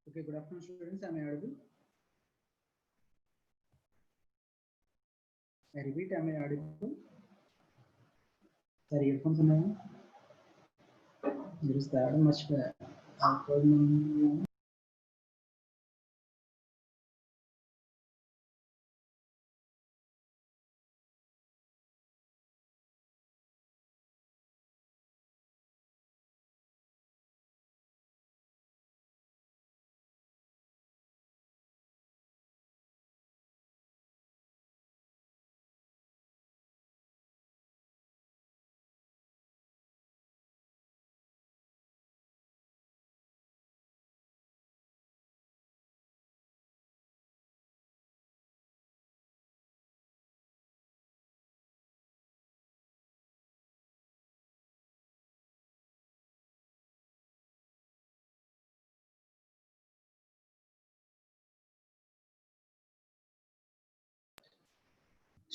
Okay, good afternoon, students. Am I audible? I repeat, am I audible? Sorry, earphones ఉన్నాయా? There is that much.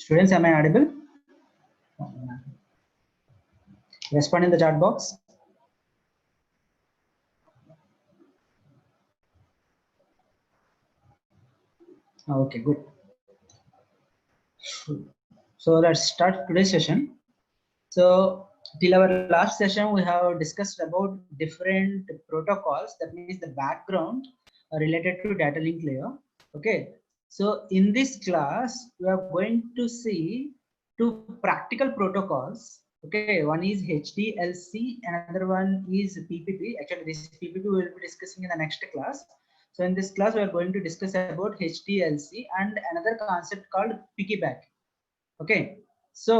Students, am I audible? Respond in the chat box. Okay, good. So let's start today's session. So till our last session, we have discussed about different protocols. That means the background related to data link layer. Okay. So in this class, we are going to see two practical protocols. Okay, one is HDLC, another one is PPP. Actually, this PPP we will be discussing in the next class. So in this class, we are going to discuss about HDLC and another concept called piggybacking. Okay, so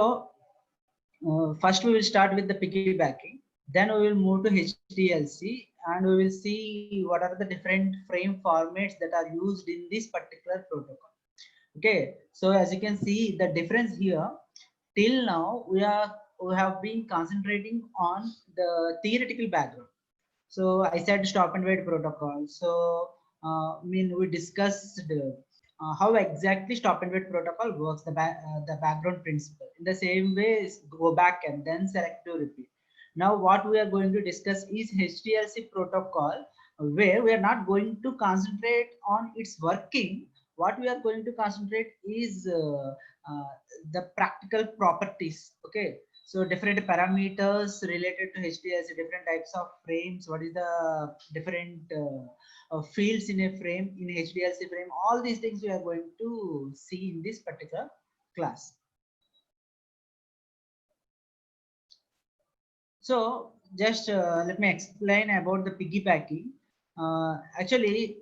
first we will start with the piggybacking, then we will move to HDLC, and we will see what are the different frame formats that are used in this particular protocol. Okay, so as you can see the difference here, till now we have been concentrating on the theoretical background. So I said stop and wait protocol. So we discussed how exactly stop and wait protocol works, the background principle. In the same way, go back and then select to repeat. Now what we are going to discuss is HDLC protocol, where we are not going to concentrate on its working. What we are going to concentrate is the practical properties. Okay, so different parameters related to HDLC, different types of frames, what is the different fields in a frame, in HDLC frame, all these things we are going to see in this particular class. So just let me explain about the piggybacking. Actually,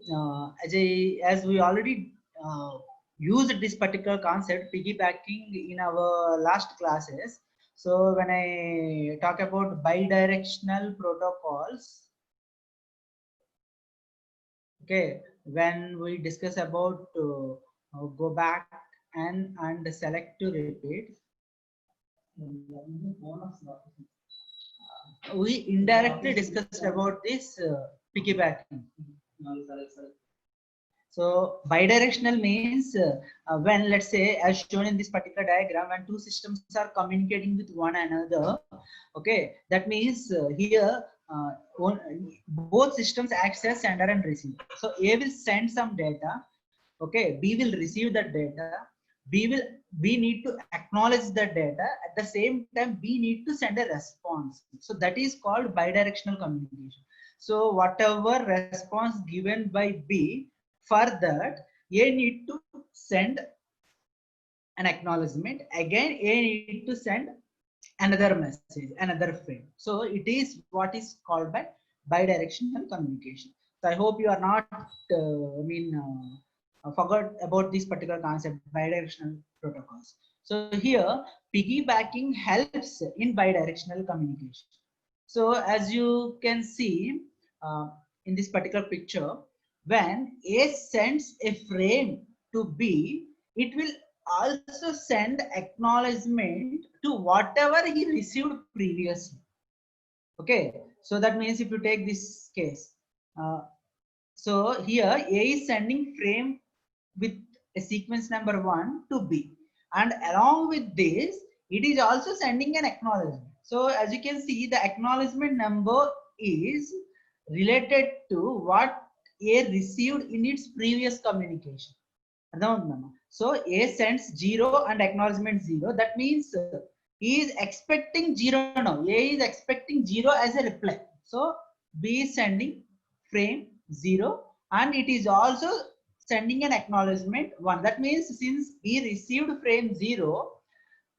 as we already used this particular concept, piggybacking, in our last classes. So when I talk about bidirectional protocols, okay, when we discuss about go back and select to repeat, we indirectly discussed about this piggybacking. So bidirectional means when, let's say, as shown in this particular diagram, when two systems are communicating with one another, okay, that means here both systems acts as sender and receiver. So A will send some data, okay, B will receive that data, B need to acknowledge that data, at the same time B need to send a response. So that is called bidirectional communication. So whatever response given by B, for that A need to send an acknowledgement, again A need to send another message, another frame. So it is what is called by bidirectional communication. So I hope you are not forgot about this particular concept, bidirectional protocols. So here piggybacking helps in bidirectional communication. So as you can see in this particular picture, when A sends a frame to B, it will also send acknowledgement to whatever he received previously. Okay, so that means if you take this case, so here A is sending frame with a sequence number 1 to B, and along with this it is also sending an acknowledgement. So as you can see, the acknowledgement number is related to what A received in its previous communication. So A sends 0 and acknowledgement 0. That means he is expecting 0 now. A is expecting 0 as a reply. So B is sending frame 0 and it is also sending an acknowledgement 1. That means since B received frame 0,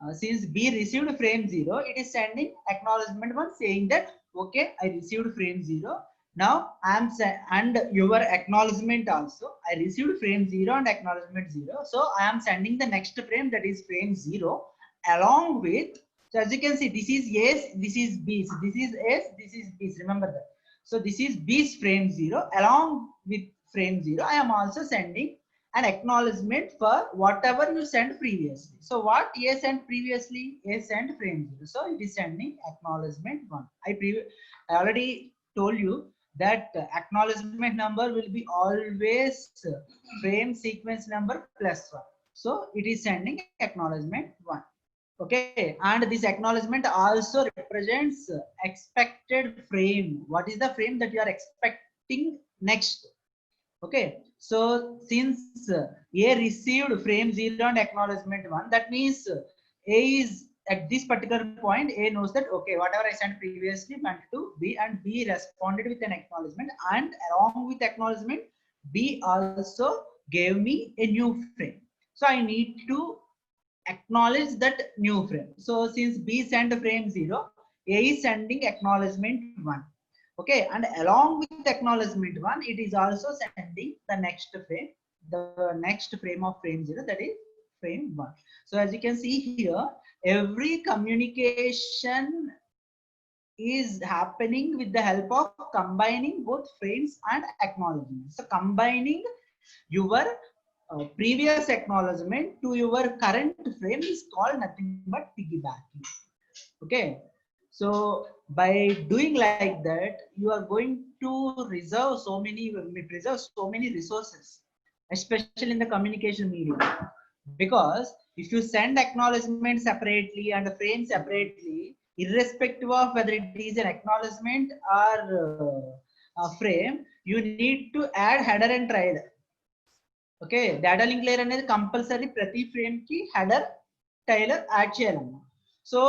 it is sending acknowledgement 1 saying that okay, I received frame 0. Now I am and your acknowledgement also. I received frame 0 and acknowledgement 0. So I am sending the next frame, that is frame 0, along with. So as you can see, this is yes, this is B, this is S, this is B. Remember that. So this is B's frame 0. Along with frame 0, I am also sending an acknowledgement for whatever you sent previously. So what A sent previously? A sent frame 0. So it is sending acknowledgement 1. I already told you that acknowledgement number will be always frame sequence number plus 1. So it is sending acknowledgement 1. Okay, and this acknowledgement also represents expected frame. What is the frame that you are expecting next? Okay, so since A received frame 0 and acknowledgement 1, that means A is at this particular point, A knows that okay, whatever I sent previously went to B and B responded with an acknowledgement, and along with acknowledgement, B also gave me a new frame. So I need to acknowledge that new frame. So since B sent frame 0, A is sending acknowledgement 1. Okay, and along with acknowledgement 1, it is also sending the next frame, of frame 0, that is frame 1. So as you can see here, every communication is happening with the help of combining both frames and acknowledgements. So combining your previous acknowledgement to your current frame is called nothing but piggybacking. Okay, so by doing like that, you are going to preserve so many resources, especially in the communication medium. Because if you send acknowledgement separately and a frame separately, irrespective of whether it is an acknowledgement or a frame, you need to add header and trailer. Okay, data link layer అనేది compulsory ప్రతి frame కి header tailor add చేయాలన్నమాట. So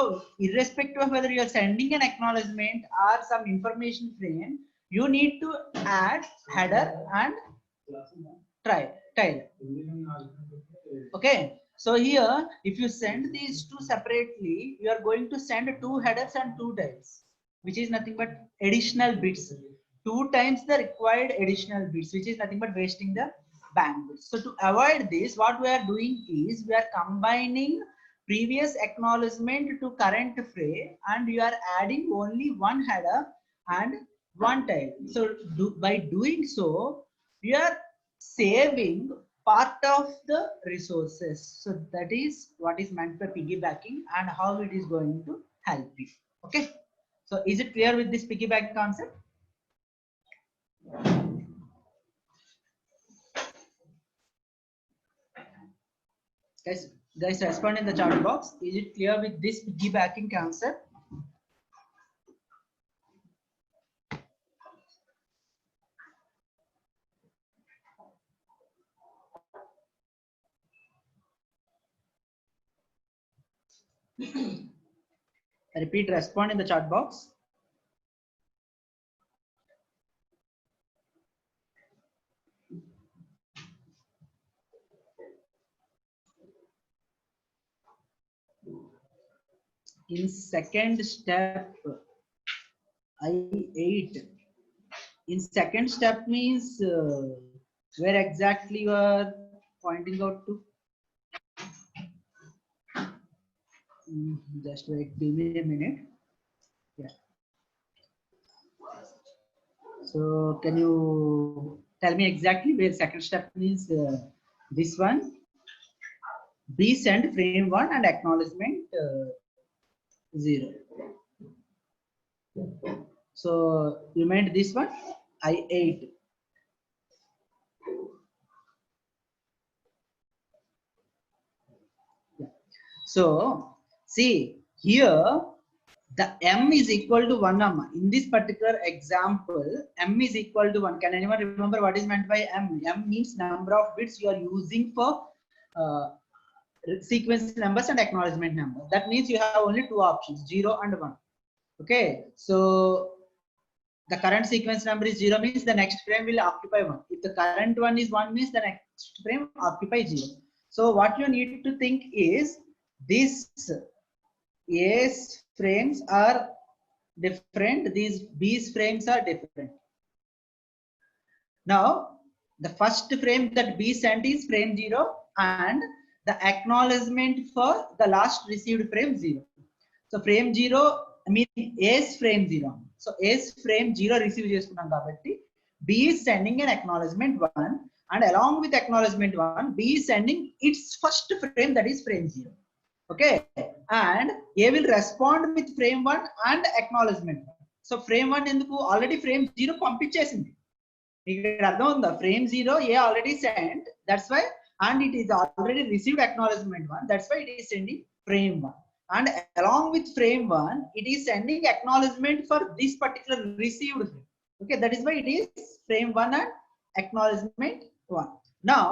irrespective of whether you are sending an acknowledgement or some information frame, you need to add header and trailer. Okay, so here if you send these two separately, you are going to send 2 headers and 2 tails, which is nothing but additional bits, 2 times the required additional bits, which is nothing but wasting the bandwidth. So to avoid this, what we are doing is we are combining previous acknowledgement to current frame, and you are adding only 1 header and 1 tail. So by doing so, we are saving part of the resources. So that is what is meant by piggybacking and how it is going to help you. Okay, so is it clear with this piggyback concept? Guys, respond in the chat box. Is it clear with this piggybacking concept? I repeat, respond in the chat box. In second step, I8. In second step means where exactly you are pointing out to? Just wait, give me a minute. Yeah. So can you tell me exactly where second step means? This one. B send frame 1 and acknowledgement 0. So you meant this one, I8. Yeah. So see here, the m is equal to 1, in this particular example, m is equal to 1. Can anyone remember what is meant by m? M means number of bits you are using for sequence numbers and acknowledgement number. That means you have only two options, 0 and 1. Okay, so the current sequence number is 0 means the next frame will occupy 1. If the current one is 1 means the next frame occupy 0. So what you need to think is these A's frames are different, these B's frames are different. Now the first frame that B sent is frame 0 and the acknowledgement for the last received frame 0. So frame 0 I mean A's frame 0. So A's frame 0 receive chestunam kabatti B is sending an acknowledgement 1 and along with acknowledgement 1 B is sending its first frame, that is frame 0. Okay, and A will respond with frame 1 and acknowledgement 1. So frame 1 enduku already frame 0 పంపించేసింది. ఇక్కడ అర్థం ఉందా? frame 0 A already sent, that's why, and it is already received acknowledgement 1, that's why it is sending frame 1. And along with frame 1 it is sending acknowledgement for this particular received frame. Okay, that is why it is frame 1 and acknowledgement 1. Now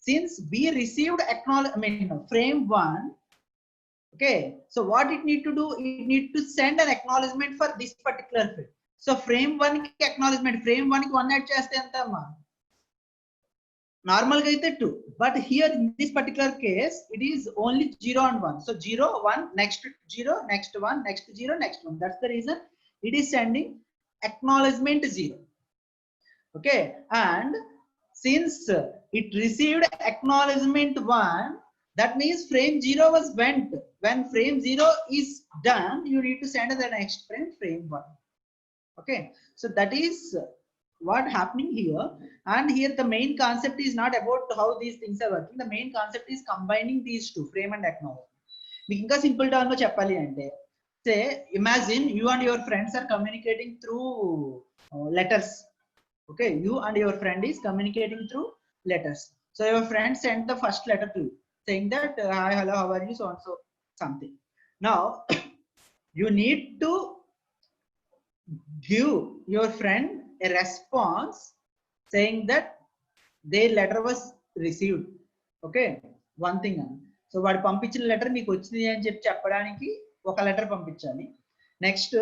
since B received frame 1, okay, so what it need to do, it need to send an acknowledgement for this particular frame. So frame 1 ki acknowledgement, frame 1 ki 1 add cheste enta amma normal ga aithe 2, but here in this particular case it is only 0 and 1. So 0 1 next 0 next 1 next 0 next 1, that's the reason it is sending acknowledgement 0. Okay, and since it received acknowledgement 1, that means frame 0 was went. When frame 0 is done, you need to send the next frame, frame 1. Okay, so that is what happening here. And here the main concept is not about how these things are working. The main concept is combining these two, frame and acknowledgement. మీకు ఇంకా simple term లో చెప్పాలి అంటే, say imagine you and your friends are communicating through letters. Okay, you and your friend is communicating through letters. So your friend sent the first letter to you saying that hi, hello, how are you, so and so something. Now you need to give your friend a response saying that their letter was received. Okay, one thing. So వాడు పంపించిన letter మీకు వచ్చింది అని చెప్పడానికి ఒక letter పంపించాలి. Next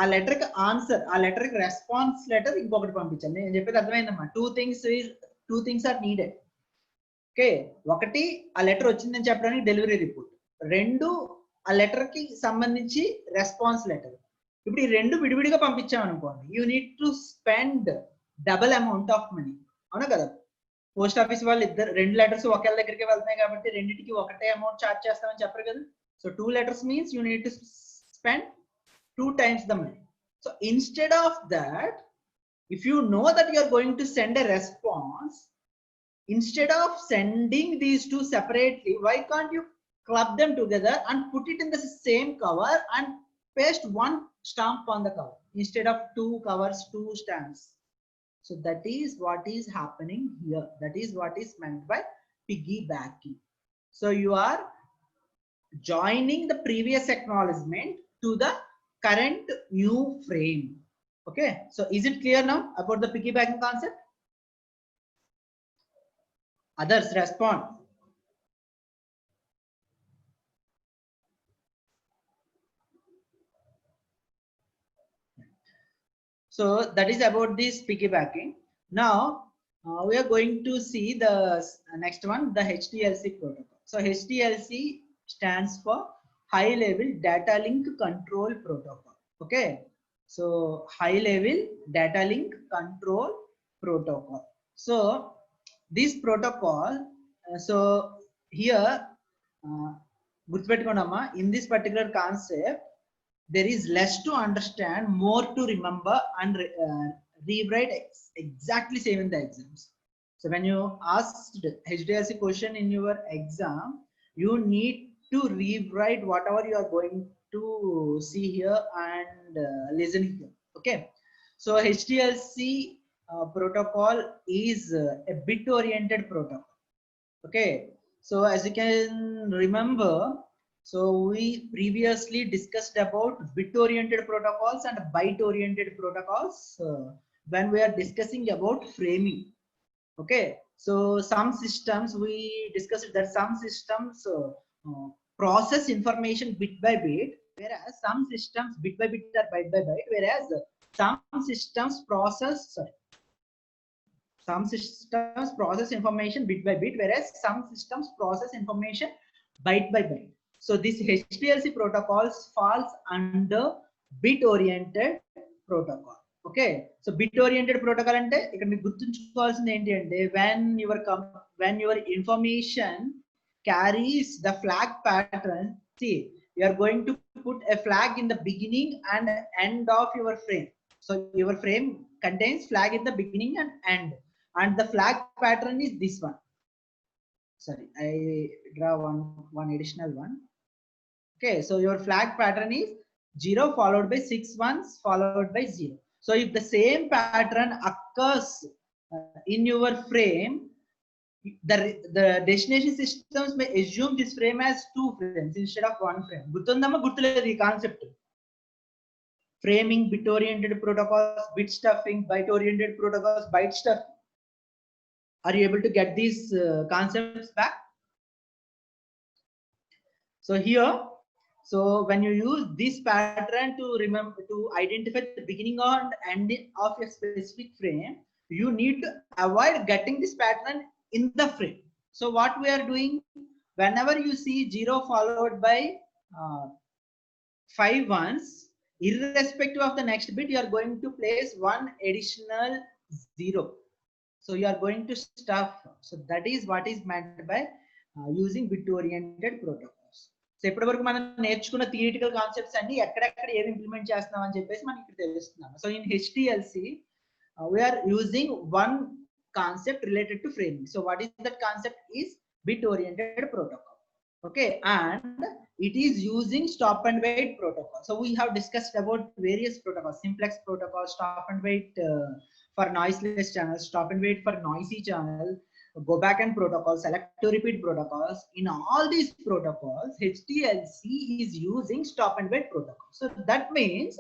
ఆ letter కి ఆన్సర్, ఆ లెటర్ కి రెస్పాన్స్ లెటర్ ఇంకొకటి పంపించాలి. నేను చెప్పేది అర్థమైందమ్మా? Two things are needed. Okay, ఒకటి ఆ లెటర్ వచ్చిందని చెప్పడానికి డెలివరీ రిపోర్ట్, రెండు ఆ లెటర్ కి సంబంధించి రెస్పాన్స్ లెటర్. ఇప్పుడు ఈ రెండు విడివిడిగా పంపించాం అనుకోండి, you need to spend double amount of money. అవునా కదా? పోస్ట్ ఆఫీస్ వాళ్ళు రెండు లెటర్స్ ఒకే దగ్గరికి వెళ్తున్నాయి కాబట్టి రెండింటికి ఒకటే అమౌంట్ చార్జ్ చేస్తామని చెప్పరు కదా. So 2 letters means you need to spend 2 times the money. So instead of that, if you know that you are going to send a response, instead of sending these two separately, why can't you club them together and put it in the same cover and paste one stamp on the cover instead of 2 covers, 2 stamps? So that is what is happening here. That is what is meant by piggybacking. So you are joining the previous acknowledgement to the current new frame. Okay, so is it clear now about the piggybacking concept? Others respond. So that is about this piggybacking. Now we are going to see the next one, the HDLC protocol. So HDLC stands for High Level Data Link Control Protocol. Okay, so High Level Data Link Control Protocol. So this protocol, so here గుర్తుపెట్టుకోండమ్మా, in this particular concept there is less to understand, more to remember and rewrite exactly same in the exams. So when you asked HDLC question in your exam, you need to rewrite whatever you are going to see here and listen here. Okay, so HDLC protocol is a bit oriented protocol. Okay, so as you can remember, So we previously discussed about bit-oriented protocols and byte-oriented protocols when we are discussing about framing. Okay, so some systems we discussed that some systems process information bit by bit, whereas some systems bit by bit or byte by byte, whereas some systems process information bit by bit, whereas some systems process information byte by byte. So this HDLC protocols falls under bit oriented protocol. Okay, so bit oriented protocol ante ikkada meeku gurtunchukovalsindi enti ante when your information carries the flag pattern, see, you are going to put a flag in the beginning and end of your frame. So your frame contains flag in the beginning and end, and the flag pattern is this one. Sorry, I draw one additional one. Okay, so your flag pattern is 0 followed by 6 ones followed by 0. So if the same pattern occurs in your frame, the destination systems may assume this frame as 2 frames instead of 1 frame. Gurtundamma gurtuledu ee concept. Framing, bit oriented protocols, bit stuffing, byte oriented protocols, byte stuffing. Are you able to get these concepts back? So here, so when you use this pattern to remember to identify the beginning and end of a specific frame, you need to avoid getting this pattern in the frame. So what we are doing, whenever you see 0 followed by 5 ones, irrespective of the next bit, you are going to place one additional 0. So you are going to stuff. So that is what is meant by using bit oriented protocols. So ఇప్పటి వరకు మనం నేర్చుకున్న theoretical concepts అన్ని ఎక్కడెక్కడ ఏవి implement చేస్తున్నాం అని చెప్పేసి మనకి ఇక్కడ తెలుస్తున్నాం. So in HDLC we are using one concept related to framing. So what is that concept is bit oriented protocol. Okay, and it is using stop and wait protocol. So we have discussed about various protocols: simplex protocol, stop and wait for noiseless channels, stop and wait for noisy channel, go back and protocol, select to repeat protocols. In all these protocols, HDLC is using stop and wait protocol. So that means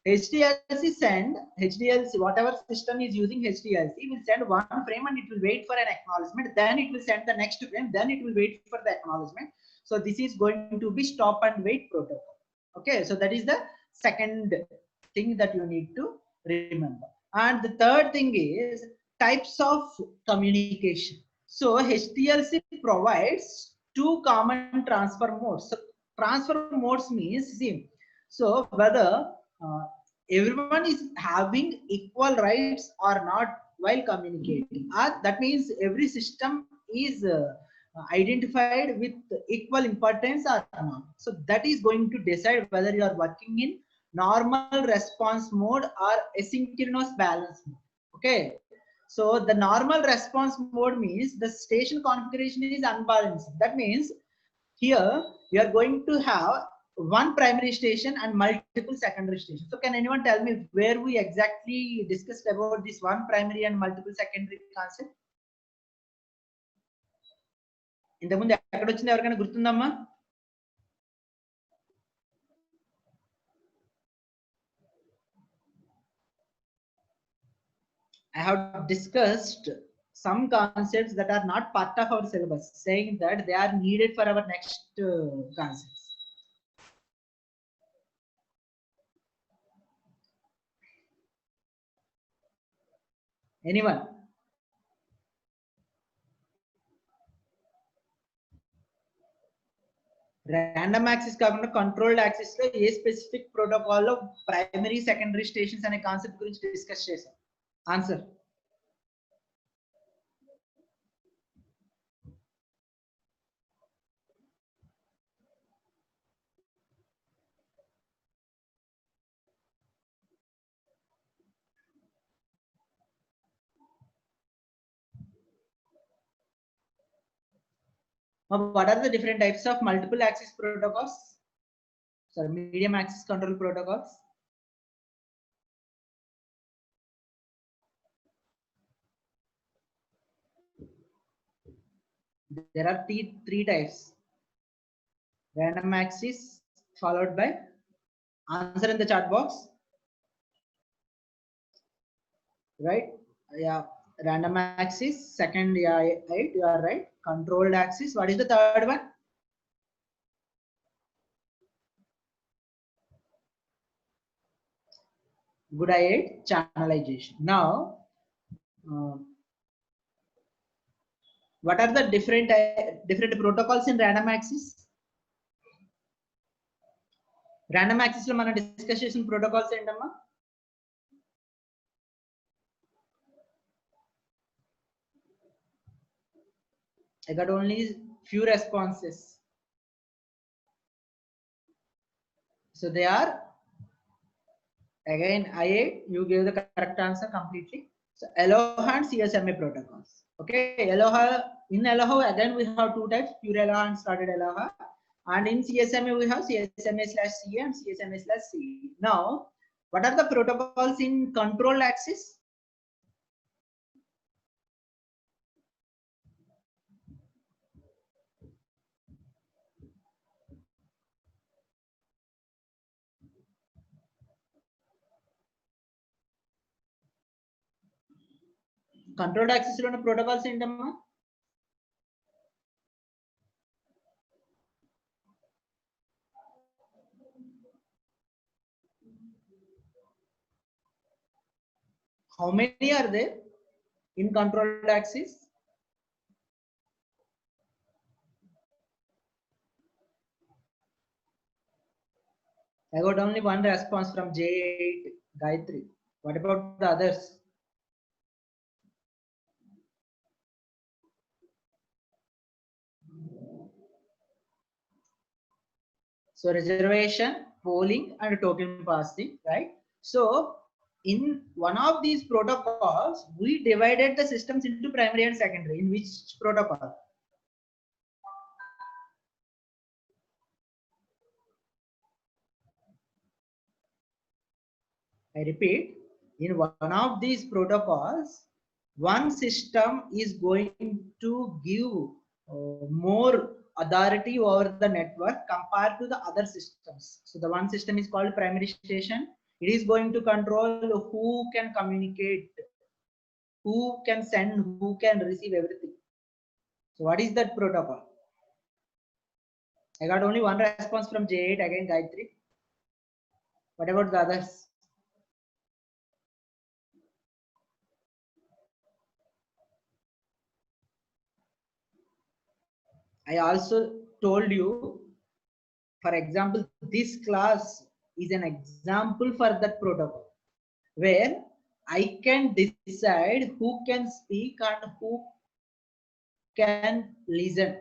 HDLC, whatever system is using HDLC will send one frame and it will wait for an acknowledgement, then it will send the next frame, then it will wait for the acknowledgement. So this is going to be stop and wait protocol. Okay, so that is the second thing that you need to remember. And the third thing is types of communication. So HDLC provides two common transfer modes. So transfer modes means, see, so whether everyone is having equal rights or not while communicating, that means every system is identified with equal importance or not. So that is going to decide whether you are working in normal response mode or asynchronous balance mode. Okay, so the normal response mode means the station configuration is unbalanced. That means here we are going to have one primary station and multiple secondary stations. So can anyone tell me where we exactly discussed about this one primary and multiple secondary concept? ఇంతకుముందు ఎక్కడ వచ్చింది, ఎవరికైనా గుర్తుందమ్మా? I have discussed some concepts that are not part of our syllabus, saying that they are needed for our next concepts. Anyone? Random access కాకుండా controlled access లో ఏ specific protocol లో primary secondary stations అనే concept గురించి discuss చేశాం. Answer. What are the different types of multiple access protocols? Sorry, medium access control protocols. There are three types. Random axis followed by answer in the chat box. Right? Yeah. Random axis. Second, yeah, right. You are right. Controlled axis. What is the third one? Good, I ate channelization. Now, what are the different protocols in random access? Random access lo mana discuss chesin protocols entamma? I got only few responses. So they are, again, you gave the correct answer completely. So Aloha and CSMA protocols. Okay, Aloha, in Aloha again we have two types, pure Aloha and started Aloha. And in CSMA we have CSMA/CA and CSMA/CE. Now, what are the protocols in control axis? Controlled access lo protocols entamma? How many are there in controlled axis? I got only one response from J8 Gayatri. What about the others? So reservation, polling, and token passing, right? So in one of these protocols, we divided the systems into primary and secondary. In which protocol? I repeat, in one of these protocols, one system is going to give more authority over the network compared to the other systems. So the one system is called primary station. It is going to control who can communicate, who can send, who can receive everything. So what is that protocol? I got only one response from J8, again Gayatri. What about the others? I also told you, for example, this class is an example for that protocol where I can decide who can speak and who can listen.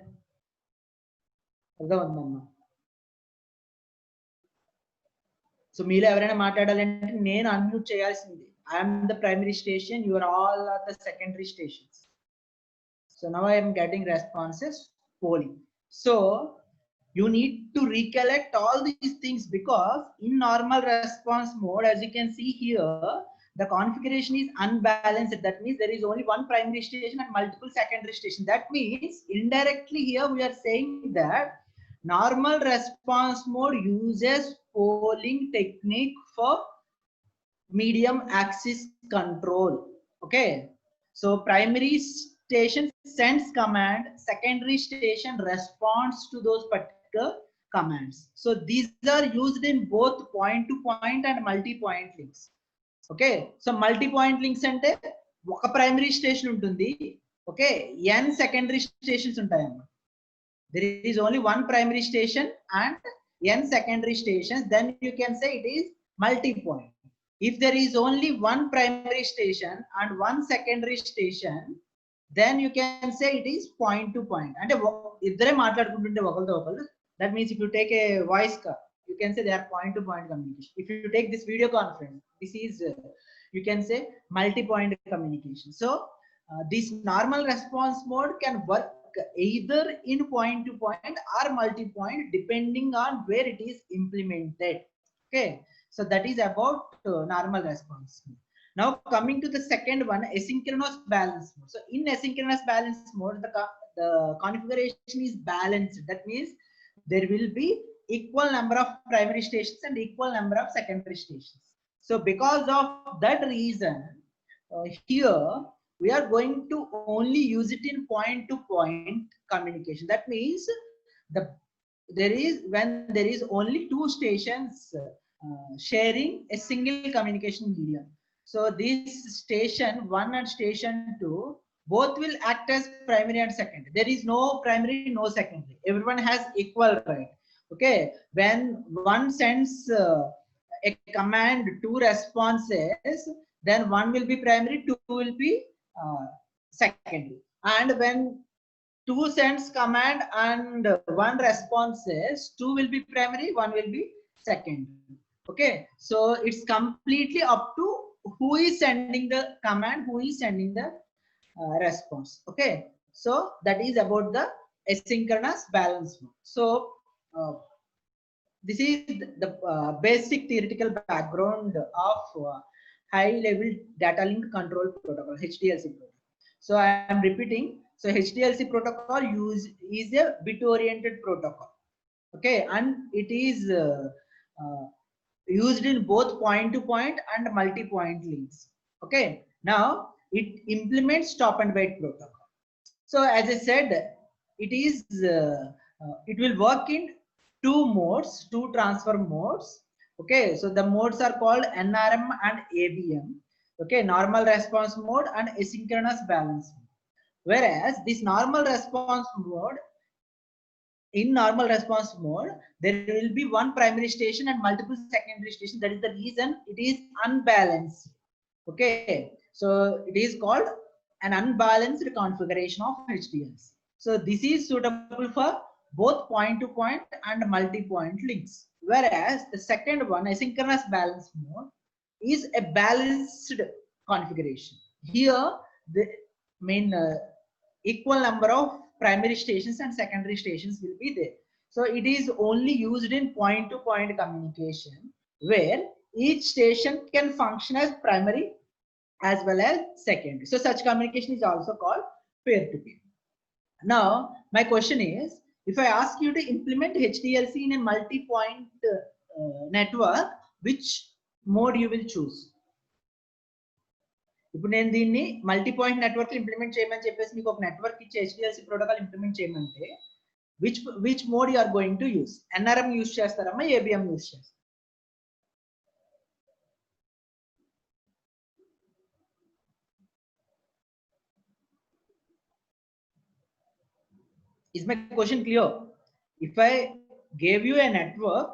So మీలో ఎవరైనా మాట్లాడాలంటే నేను unmute చేయాల్సింది. I am the primary station, you are all at the secondary stations. So now I am getting responses polling. So you need to recollect all these things because in normal response mode, as you can see here, the configuration is unbalanced. That means there is only one primary station and multiple secondary stations. That means indirectly here we are saying that normal response mode uses polling technique for medium axis control. Okay, so primary station sends command, secondary station responds to those particular commands. So these are used in both point to point and multi-point links. Okay, so multi-point links ante oka primary station untundi, okay, n secondary stations untayamma. There is only one primary station and n secondary stations, then you can say it is multi-point. If there is only one primary station and one secondary station, then you can say it is point to point. And that means if you take a voice call, you can say they are point to point communication. If you take this video conference, this is you can say multi-point communication. So this normal response mode can work either in point to point or multi-point depending on where it is implemented. Okay, so that is about normal response. Now coming to the second one, asynchronous balance mode. So in asynchronous balance mode, the configuration is balanced. That means there will be equal number of primary stations and equal number of secondary stations. So because of that reason, here we are going to only use it in point to point communication. That means when there is only two stations sharing a single communication medium. So this station 1 and station 2 both will act as primary and secondary. There is no primary, no secondary. Everyone has equal right. Okay, when one sends a command, two responses, then one will be primary, two will be secondary. And when two sends command and one responses, two will be primary, one will be secondary. Okay, so it's completely up to who is sending the command, who is sending the response. Okay, so that is about the asynchronous balance mode. So this is the basic theoretical background of high level data link control protocol, HDLC protocol. So I am repeating. So HDLC protocol is a bit oriented protocol. Okay, and it is used in both point to point and multi point links. Okay, now it implements stop and wait protocol. So as I said, it will work in two modes, two transfer modes. Okay, so the modes are called NRM and ABM. Okay, normal response mode and asynchronous balance mode. Whereas this normal response mode, in normal response mode, there will be one primary station and multiple secondary stations. That is the reason it is unbalanced. Okay, so it is called an unbalanced configuration of HDLC. So this is suitable for both point to point and multi-point links. Whereas the second one, asynchronous balance mode, is a balanced configuration. Here, the main equal number of primary stations and secondary stations will be there. So it is only used in point to point communication, where each station can function as primary as well as secondary. So such communication is also called peer-to-peer. Now, my question is, if I ask you to implement HDLC in a multi-point network, which mode you will choose? ఇప్పుడు నేను దీన్ని multi point network implement చేయమని చెప్పేసి మీకు ఒక network ఇచ్చి HDLC protocol implement చేయమంటే which mode you are going to use? NRM use చేస్తారమ్మా, ABM యూస్ చేస్తారా? Is my question clear? If I gave you a network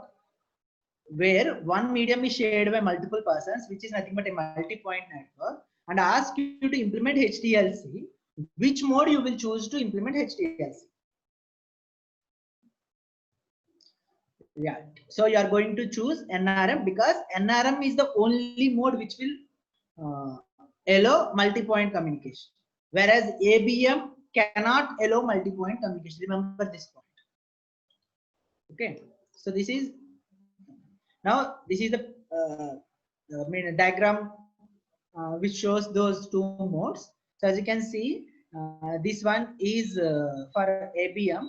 where one medium is shared by multiple persons, which is nothing but a multi-point network, and ask you to implement HDLC, which mode you will choose to implement HDLC? Yeah, so you are going to choose NRM because NRM is the only mode which will allow multi-point communication, whereas ABM cannot allow multi-point communication. Remember this point. Okay, so this is the main diagram which shows those two modes. So as you can see, this one is for ABM,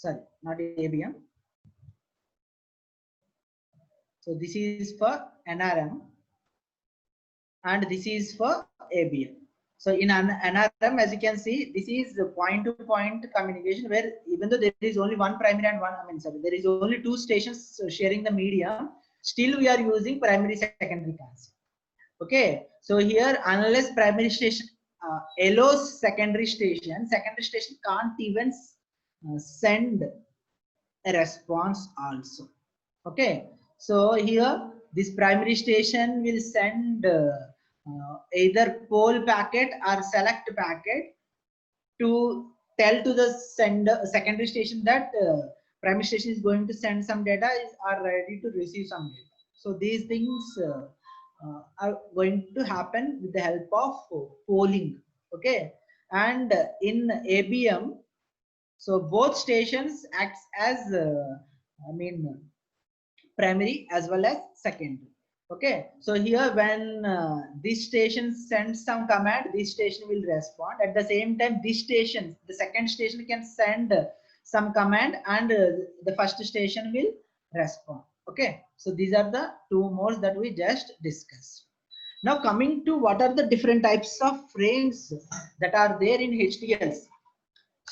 sorry, not ABM. So this is for NRM and this is for ABM. So in NRM, as you can see, this is the point to point communication, where even though there is only one primary and there is only two stations sharing the medium, still we are using primary secondary concept. Okay, so here unless primary station allows secondary station can't even send a response also. Okay, so here this primary station will send either poll packet or select packet to tell to the secondary station that primary station is going to send some data, are ready to receive some data. So these things are going to happen with the help of polling. Okay, and in ABM, so both stations acts as primary as well as secondary. Okay, so here when this station sends some command, this station will respond. At the same time, this station, the second station, can send some command, and the first station will respond. Okay, so these are the two modes that we just discussed. Now coming to what are the different types of frames that are there in HDLC.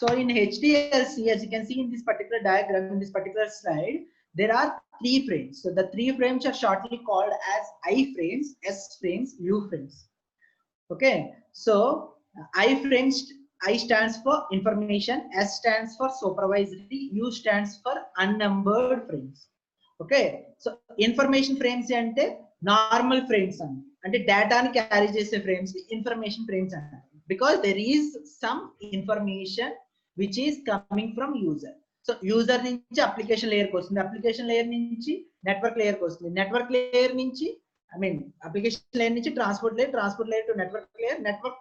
So in HDLC, as you can see in this particular diagram, in this particular slide, there are 3 frames. So the 3 frames are shortly called as I frames, S frames, U frames. Okay, so I frames, I stands for information, S stands for supervisory, U stands for unnumbered frames. Okay, so information frames ante normal frames ante data ni carry chese frames information frames ante, because there is some information which is coming from user. So user nunchi application layer ko vastundi, application layer nunchi network layer ko vastundi, network layer nunchi application layer nunchi transport layer to network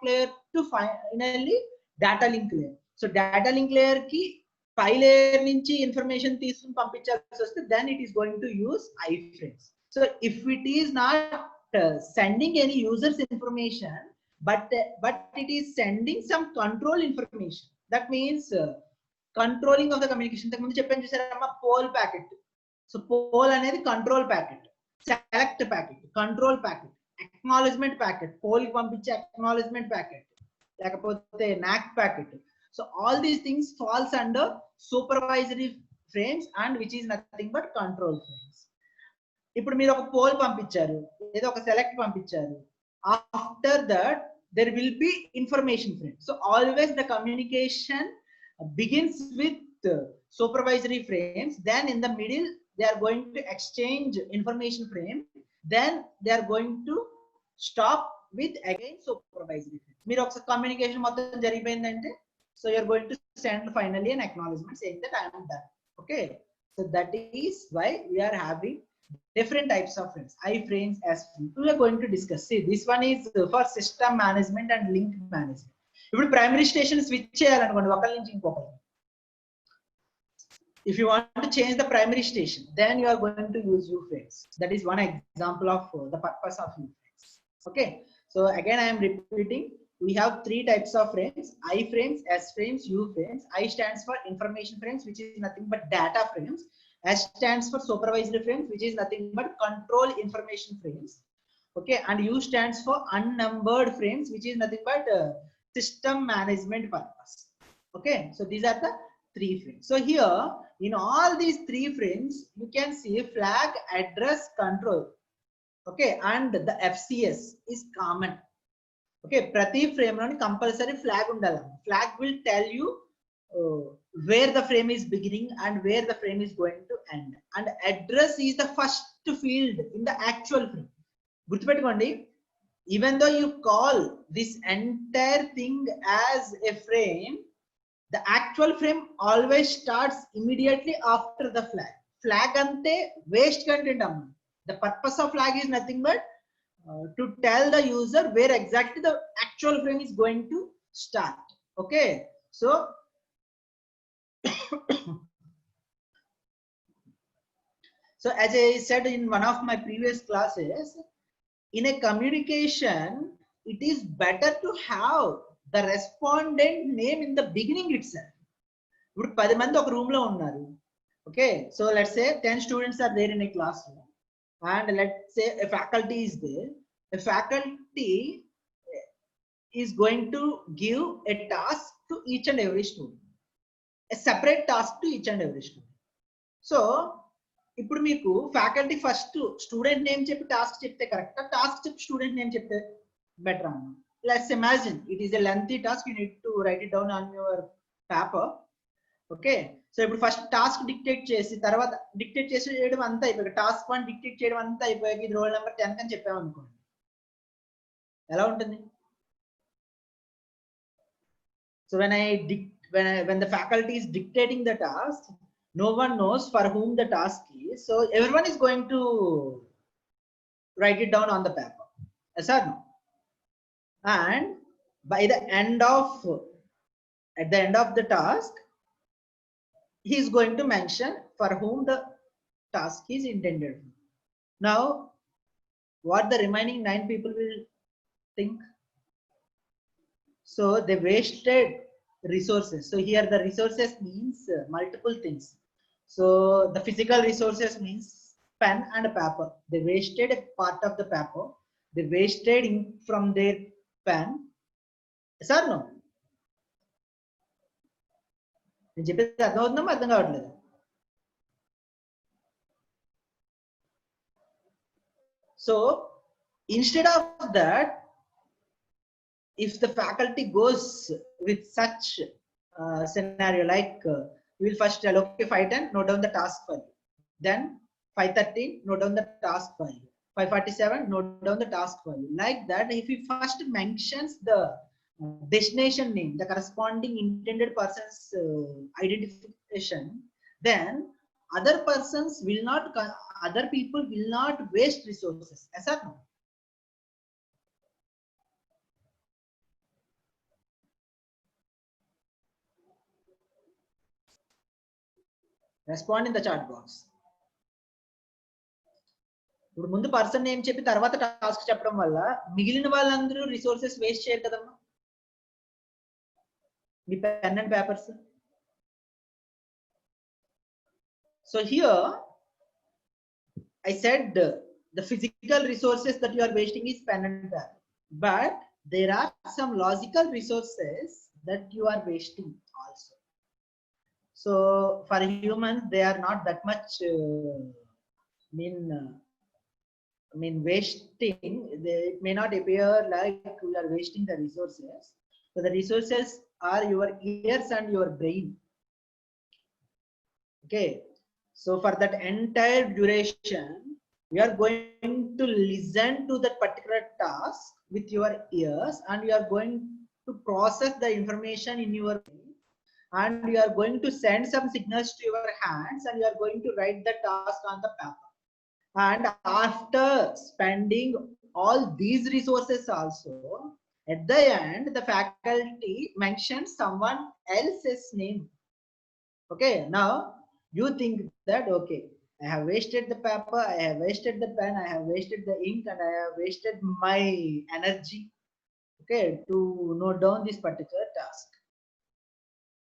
layer to finally data link layer. So data link layer ki pi layer nunchi information తీసుకుని పంపించాల్సి వస్తే then it is going to use iframes. So if it is not sending any users information, but it is sending some control information, that means controlling of the communication. ఇంతకు ముందు చెప్పాను చూసారమ్మా, poll packet. So poll అనేది control packet, select packet, control packet, acknowledgement packet, poll కి పంపించే acknowledgement packet, లేకపోతే NAK packet. So all these things falls under supervisory frames, and which is nothing but control frames. ఇప్పుడు మీరు ఒక pole పంపించారు, ఏదో ఒక సెలెక్ట్ పంపించారు, after that there will be information frame. So always the communication begins with supervisory frames, then in the middle they are going to exchange information frame, then they are going to stop with again supervisory frame. మీరు ఒక communication మొత్తం జరిగిపోయిందంటే, so you are going to send finally an acknowledgement saying that I am done. Okay, so that is why we are having different types of frames, I frames, S frames. We are going to discuss. See, this one is for system management and link management. ఇప్పుడు primary station switch చేయాలనుకోండి ఒకళ్ళ నుంచి ఇంకొకరు. If you want to change the primary station, then you are going to use U frames. That is one example of the purpose of U frames. Okay, so again I am repeating, we have 3 types of frames, I frames, S frames, U frames. I stands for information frames, which is nothing but data frames. S stands for supervisory frames, which is nothing but control information frames. Okay, and U stands for unnumbered frames, which is nothing but system management purpose. Okay, so these are the 3 frames. So here in all these 3 frames you can see flag, address, control. Okay, and the FCS is common. Okay, prati frame loni compulsory flag undala. Flag will tell you where the frame is beginning and where the frame is going to end, and address is the first field in the actual frame. Gurtupetukondi, even though you call this entire thing as a frame, the actual frame always starts immediately after the flag. Flag ante waste content amma. The purpose of flag is nothing but to tell the user where exactly the actual frame is going to start. Okay, so so as I said in one of my previous classes, in a communication it is better to have the respondent name in the beginning itself. ఇప్పుడు 10 మంది ఒక room లో ఉన్నారు. Okay, so let's say 10 students are there in a classroom, and let's say a faculty is there. A faculty is going to give a task to each and every student, a separate task to each and every student. So ఇప్పుడు మీకు faculty first student name చెప్పి task చెప్తే కరెక్టా, task చెప్పి student name చెప్తే better అన్న. Let's imagine it is a lengthy task, you need to right it down on your paper. Okay, so ఇప్పుడు first task dictate చేసి తర్వాత డిక్టేట్ చేసి చేయడం అంతా అయిపోయాక, టాస్క్ 1 డిక్టేట్ చేయడం అంతా అయిపోయాక ఇది రోల్ నెంబర్ 10 అని చెప్పామనుకోండి, ఎలా ఉంటుంది? So when the faculty is dictating the task, no one knows for whom the task is, so everyone is going to write it down on the paper. Yes or no? And by the end of the task, he is going to mention for whom the task is intended. Now what the remaining 9 people will think? So they wasted resources. So here the resources means multiple things. So the physical resources means pen and paper. They wasted a part of the paper. They wasted ink from their pen. Yes or no? నేను చెప్పేది అర్థమవుతుందా అర్థం కావట్లేదు? So instead of that, if the faculty goes with such scenario, like you will first tell, okay, 5:10, note down the task for you. Then 5:30, note down the task for you. 5:47, note down the task for you. Like that, if he first mentions the destination name, the corresponding intended person's identification, then other people will not waste resources. Yes or no? Respond in the chat box. ఇప్పుడు ముందు person name చెప్పి తర్వాత task చెప్పడం వల్ల మిగిలిన వాళ్ళందరూ resources waste చేయరు కదమ్మా, మీ pen and papers. So here I said the physical resources that you are wasting is pen and paper, but there are some logical resources that you are wasting also. So for humans, they are not that much wasting. It may not appear like we are wasting the resources. So the resources are your ears and your brain. Okay. So for that entire duration, you are going to listen to that particular task with your ears, and you are going to process the information in your brain, and you are going to send some signals to your hands, and you are going to write the task on the paper. And after spending all these resources also, at the end, the faculty mentions someone else's name. Okay, now you think that, okay, I have wasted the paper, I have wasted the pen, I have wasted the ink, and I have wasted my energy, okay, to note down this particular task.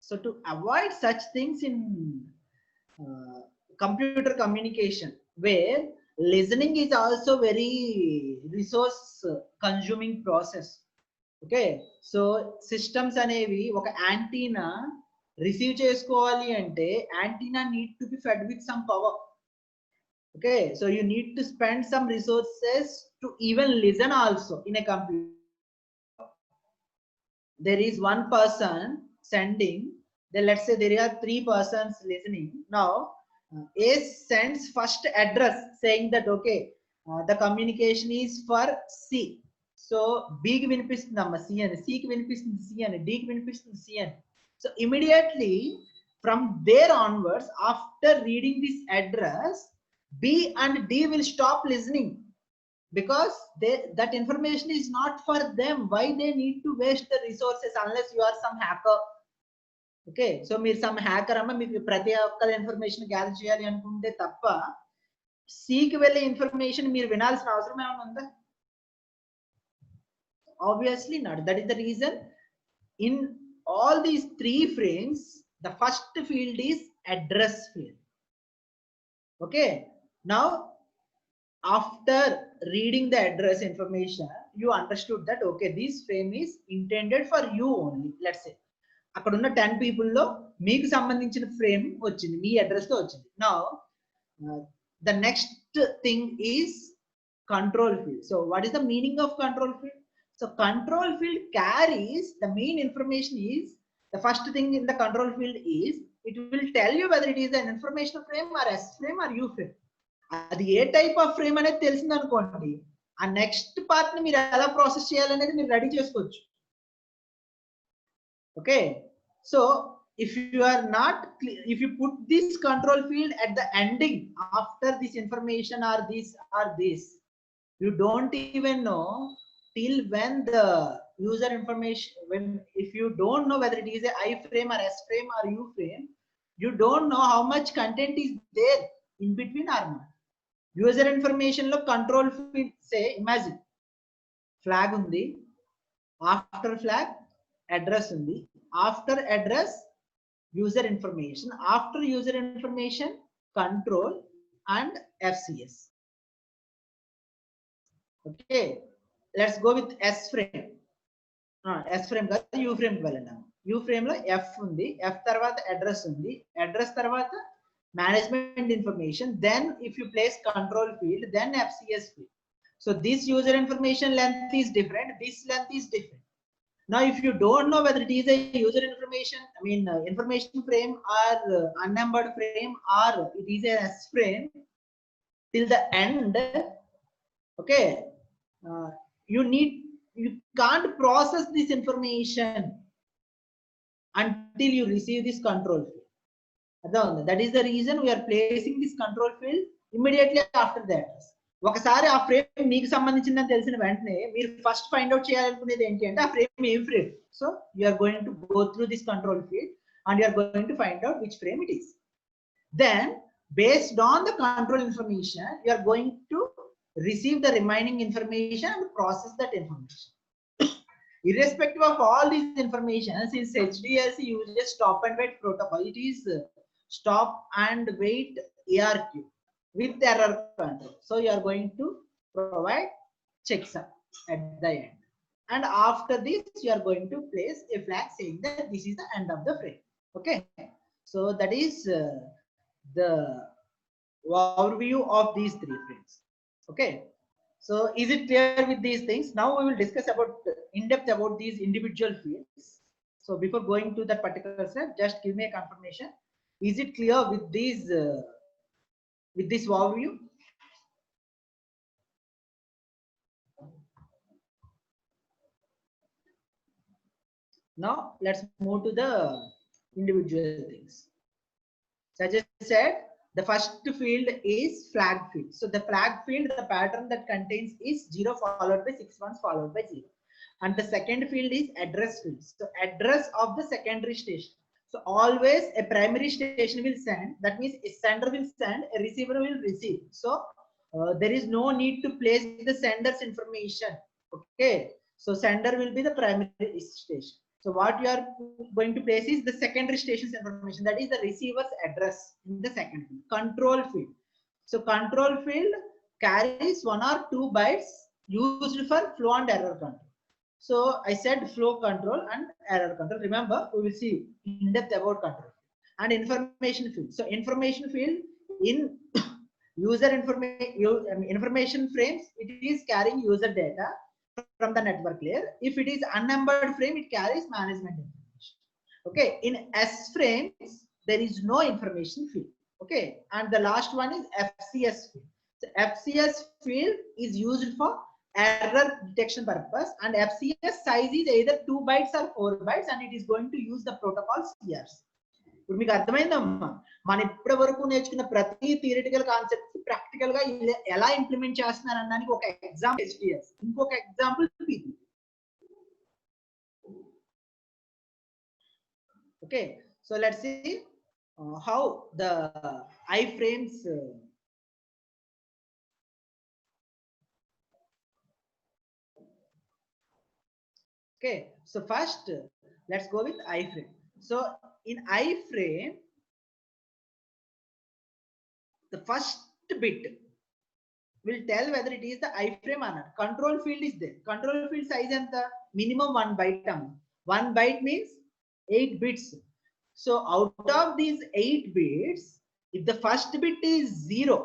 So to avoid such things in computer communication, where listening is also very resource consuming process. Okay, so systems అనేవి ఒక antenna receive చేసుకోవాలి అంటే antenna need to be fed with some power. Okay, so you need to spend some resources to even listen also in a computer. There is one person sending, then let's say there are 3 persons listening. Now A sends first address saying that, okay, the communication is for C. So B కి వినిపిస్తుందమ్మ C అని, C కి వినిపిస్తుంది C అని, D కి వినిపిస్తుంది C అని. So immediately from there onwards, after reading this address, B and D will stop listening, because that information is not for them. Why they need to waste the resources unless you are some hacker? Okay, so మీరు some hacker అమ్మ, మీకు ప్రతి ఒక్క information gather చేయాలి అనుకుంటే తప్ప సికి వెళ్ళే ఇన్ఫర్మేషన్ మీరు వినాల్సిన అవసరం ఏమైనా ఉందా? Obviously not. That is the reason in all these 3 frames, the first field is address field. Okay, now after reading the address information, you understood that, okay, this frame is intended for you only. Let's say అక్కడ ఉన్న 10 people లో మీకు సంబంధించిన frame వచ్చింది, మీ address తో వచ్చింది. Now the next thing is control field. So what is the meaning of control field? So control field carries the main information. Is the first thing in the control field is it will tell you whether it is an informational frame or S frame or U frame. అది ఏ type of frame అనేది తెలిసింది అనుకోండి, ఆ next part ని మీరు ఎలా process చేయాలనేది మీరు రెడీ చేసుకోవచ్చు. Okay, so if you are not clear, if you put this control field at the ending after this information or this, you don't even know till when the user information, if you don't know whether it is a I frame or S frame or U frame, you don't know how much content is there in between or not. User information lo control field, say imagine flag undi, after flag address undi. After address, user information. After user information, control and FCS. Okay, let's go with S frame. S frame కాదు U frame వెళ్ళండి. U frame లో F ఉంది. F తర్వాత address ఉంది. Address తర్వాత management information. Then if you place control field, then FCS field. So this user information length is different. This length is different. Now, if you don't know whether it is a user information, information frame or unnumbered frame or it is a S frame till the end, okay, you can't process this information until you receive this control field. That is the reason we are placing this control field immediately after the address. ఒకసారి ఆ frame మీకు సంబంధించిందని తెలిసిన వెంటనే మీరు first find out చేయాలనుకునేది ఏంటి అంటే ఆ frame ఏం frame. So you are going to go through this control field and you are going to find out which frame it is. Then based on the control information, you are going to receive the remaining information and process that information. Irrespective of all these information, since HDLC uses stop and wait protocol, it is stop and wait ARQ with error control. So you are going to provide checksum at the end, and after this you are going to place a flag saying that this is the end of the frame. Okay, so that is the overview of these three frames. Okay, so is it clear with these things? Now we will discuss about in depth about these individual fields. So before going to that particular step, just give me a confirmation. Is it clear with these with this overview? Now let's move to the individual things. So I just said the first field is flag field. So the flag field, the pattern that contains is 0 followed by 6 ones followed by 0. And the second field is address field. So address of the secondary station. So always a primary station will send. That means a sender will send, a receiver will receive. So there is no need to place the sender's information. Okay. So sender will be the primary station. So what you are going to place is the secondary station's information. That is the receiver's address in the second field. Control field. So control field carries 1 or 2 bytes used for flow and error control. So I said flow control and error control. Remember, we will see in depth about control and information field. So information field in user information frames, it is carrying user data from the network layer. If it is unnumbered frame, it carries management information. Okay, in S frames there is no information field. Okay, and the last one is FCS field. So FCS field is used for error detection purpose, and FCS size is either 2 bytes or 4 bytes, and it is going to use the protocol CRC. ఇప్పుడు మీకు అర్థమైందమ్మా, మనం ఇప్పటి వరకు నేర్చుకున్న ప్రతి theoretical concept practical గా ఎలా ఇంప్లిమెంట్ చేస్తున్నారు అనడానికి ఒక ఎగ్జాంపుల్ HDS, ఇంకొక example PG. Okay, so let's see how the iframes okay, so first let's go with iframe. So in iframe, the first bit will tell whether it is the iframe or not. Control field is there. Control field size and the minimum 1 byte. 1 byte means 8 bits. So out of these 8 bits, if the first bit is 0,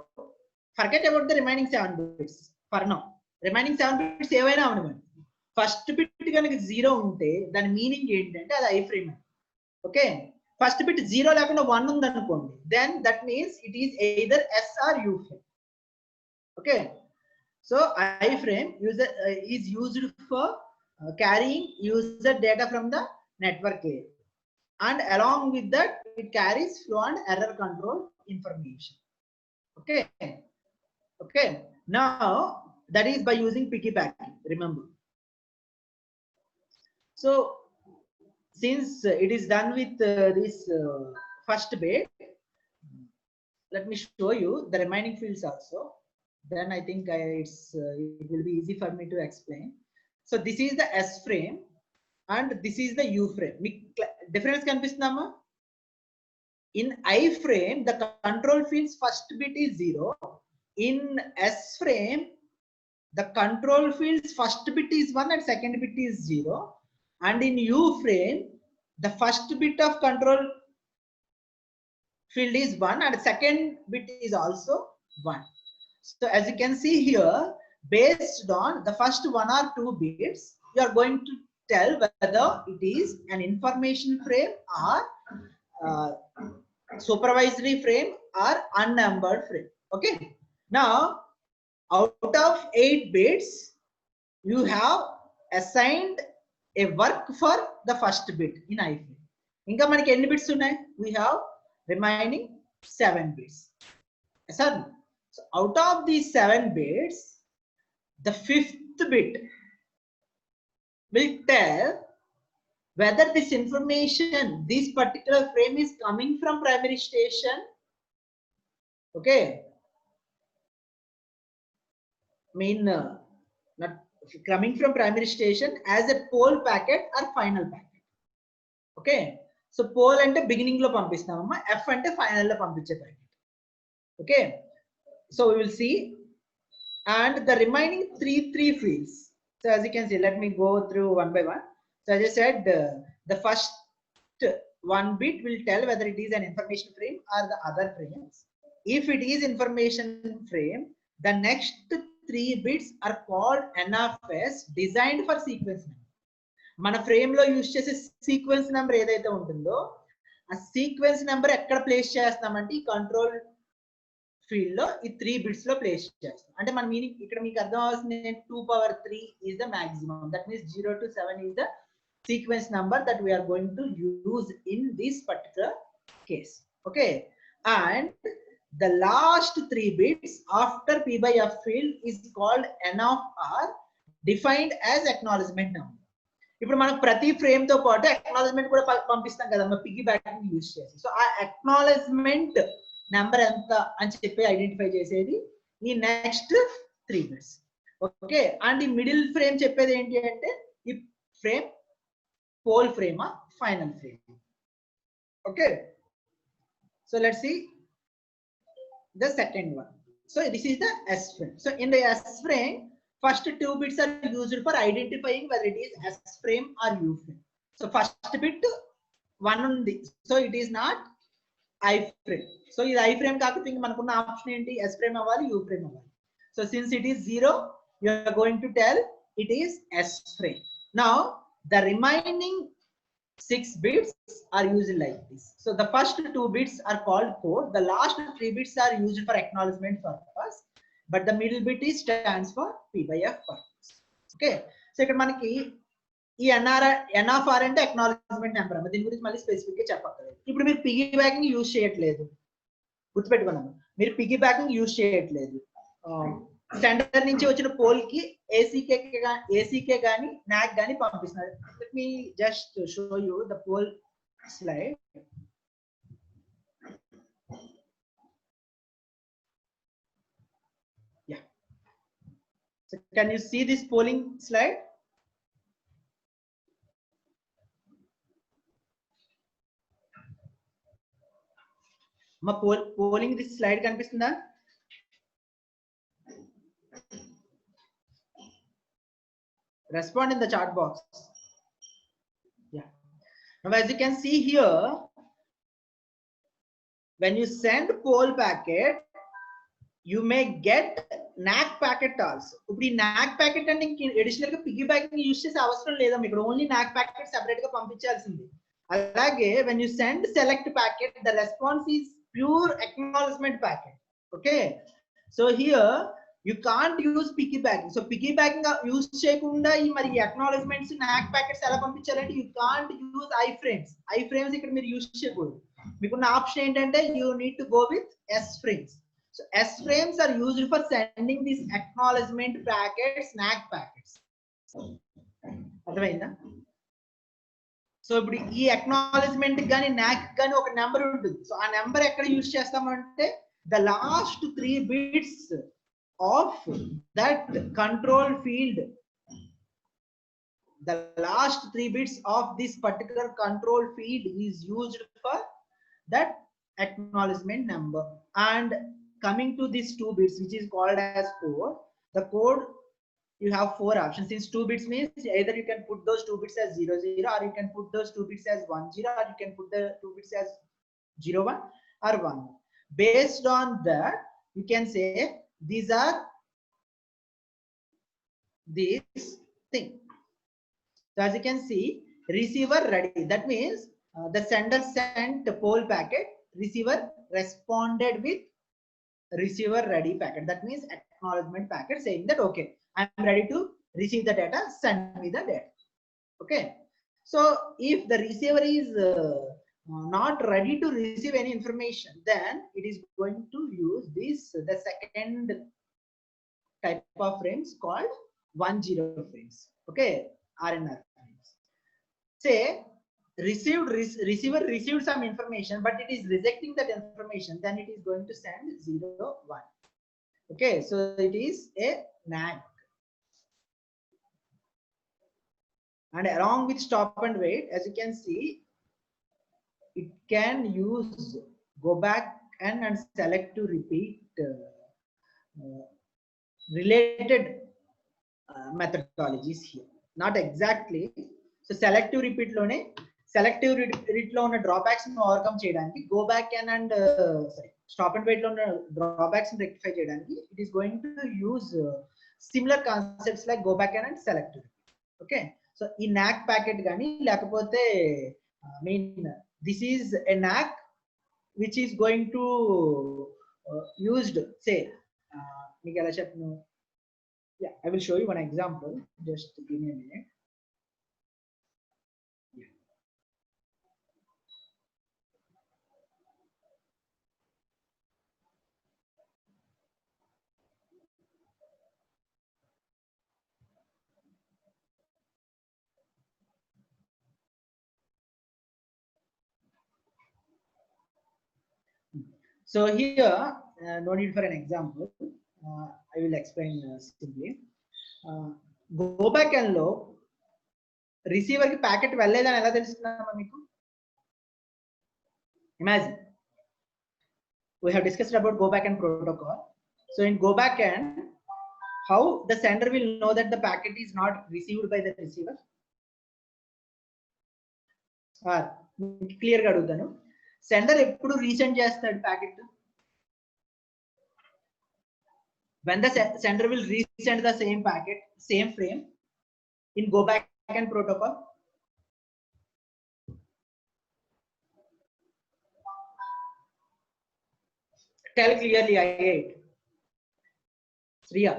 forget about the remaining 7 bits for now. Remaining 7 bits ఏవైనా అవనివ్వండి. First bit కనుక 0 ఉంటే దాని meaning ఏంటంటే అది iframe. Okay, first bit 0 లేకుండా 1 ఉంది అనుకోండి, then that means it is either S or U frame. Okay, so iframe is used for carrying user data from the network layer, and along with that it carries flow and error control information. Okay, okay, now that is by using piggybacking, remember. So since it is done with this first bit, let me show you the remaining fields also. Then I think it will be easy for me to explain. So this is the S frame, and this is the U frame. Difference కనిపిస్తుందమ్మా? In I frame, the control field's first bit is 0. In S frame, the control field's first bit is 1 and second bit is 0. And in U frame, the first bit of control field is 1 and second bit is also 1. So as you can see here, based on the first 1 or 2 bits, you are going to tell whether it is an information frame or supervisory frame or unnumbered frame. Okay. Now, out of 8 bits, you have assigned a work for the first bit in I frame. Inka maniki enni bits unnai? We have remaining 7 bits. Sir, so out of these 7 bits, the 5th bit will tell whether this information, this particular frame is coming from primary station. Okay. Not coming from primary station as a poll packet or final packet. Okay. So poll ante beginning lo pampistamamma, F ante final lo pampiche packet. Okay. So we will see. And the remaining three fields. So as you can see, let me go through one by one. So as I said, the first 1 bit will tell whether it is an information frame or the other frames. If it is information frame, the next 3 bits are called NFS, designed for sequence number. మన frame లో use చేసే sequence number ఏదైతే ఉంటుందో ఆ sequence number ఎక్కడ place చేస్తామంటే ఈ control field లో ఈ 3 బిట్స్ లో ప్లేస్ చేస్తాం. అంటే మన మీనింగ్ ఇక్కడ మీకు అర్థం అవ్వాల్సింది 2^3 is the maximum. That means 0 to 7 is the sequence number that we are going to use in this particular case. Okay. And the last 3 bits after P by F field is called N of R, defined as acknowledgement number. ఇప్పుడు మనం ప్రతి frame తో పాటు acknowledgement కూడా పంపిస్తాం కదా మన piggy backing use చేసి. సో ఆ అక్నాలెడ్జ్మెంట్ నెంబర్ ఎంత అని చెప్పి ఐడెంటిఫై చేసేది ఈ నెక్స్ట్ 3 బిట్స్. ఓకే. అండ్ ఈ మిడిల్ ఫ్రేమ్ చెప్పేది ఏంటి అంటే ఈ ఫ్రేమ్ పోల్ ఫ్రేమా final frame. Okay. So let's see the second one. So this is the S frame. So in the S frame, first 2 bits are used for identifying whether it is S frame or U frame. So first bit 1 undi, so it is not I frame. So this I frame kaakapothe inga manakunna option enti S frame avvali U frame avvali. So since it is 0, you are going to tell it is S frame. Now the remaining 6 bits are used like this. So the first 2 bits are called code. The last 3 bits are used for acknowledgement purpose, but the middle bit is stands for P by F purpose. Okay. So ఇక్కడ మనకి ఈ N of R అంటే acknowledgement number. దీని గురించి మళ్ళీ specific గా చెప్పక్కర్లేదు. ఇప్పుడు మీరు పిగ్గీ బ్యాకింగ్ యూజ్ చేయట్లేదు, గుర్తుపెట్టుకున్నాము. మీరు పిగ్గీ బ్యాకింగ్ యూజ్ చేయట్లేదు. సెంటర్ నుంచి వచ్చిన పోల్ కి ఏసీకే గాని నాక్ గాని పంపిస్తున్నారు. Let me just show you the poll slide. Yeah. So can you see this polling slide? మా పోలింగ్ దిస్ స్లైడ్ కనిపిస్తుందా? Respond in the chat box. Yeah. Now as you can see here, when you send poll packet, you may get NAC packet also. ఇప్పుడు ఈ NAC packet అంటే additional గా piggy backing use చేసే అవసరం లేదమ్మా. ఇక్కడ only NAC packet separate గా పంపించాల్సింది. అలాగే when you send select packet, the response is pure acknowledgement packet. Okay. So here you can't use piggybacking. So piggybacking use చేయకుండా ఈ మరి acknowledgements NAC packets ఎలా పంపించాలంటే you can't use iframes. iframes ఇక్కడ మీరు use చేయకూడదు. మీకున్న ఆప్షన్ ఏంటంటే you need to go with S frames. So S frames are used for sending these acknowledgement packets, NAC packets. అర్థమైందా? సో ఇప్పుడు ఈ acknowledgement గాని NAC గాని ఒక నెంబర్ ఉంటుంది. సో ఆ నెంబర్ ఎక్కడ యూజ్ చేస్తామంటే the last 3 bits of that control field the last 3 bits of this particular control field is used for that acknowledgement number. And coming to these 2 bits, which is called as code, the code, you have 4 options. Since 2 bits means either you can put those 2 bits as 00, or you can put those 2 bits as 10, or you can put the 2 bits as 01 or 1. Based on that, you can say these are this thing. So as you can see, receiver ready. That means the sender sent the poll packet, receiver responded with receiver ready packet. That means acknowledgement packet saying that, okay, I'm ready to receive the data, send me the data. Okay. So if the receiver is not ready to receive any information, then it is going to use this, the second type of frames called 10 frames. Okay, RNR frames. Say receiver received some information, but it is rejecting that information, then it is going to send 0, 1. Okay, so it is a NAC. And along with stop and wait, as you can see, it can use go back and select to repeat related methodologies here. Not exactly. So selective repeat lone, selective repeat lo ఉన్న drawbacks ను overcome చేయడానికి go back and sorry, stop and wait లో ఉన్న drawbacks ను rectify చేయడానికి it is going to use similar concepts like go back and selective. Okay, so ఈ NAC packet గాని లేకపోతే this is a NAC which is going to used, say మీకు ఎలా చెప్పను. Yeah, I will show you one example. Just give me a minute. Yeah. So here, no need for an example. I will explain simply. Go back and లో receiver ki packet వెళ్ళలేదని ఎలా తెలుస్తుందమ్మా మీకు? Imagine we have discussed about go back and protocol. So in go back and, how the sender will know that the packet is not received by the receiver? Clear ga adugutanu. Sender eppudu resend chestadu packet? When the sender will resend the same packet, same frame in go back and protocol. Tell clearly, I8. Sriya.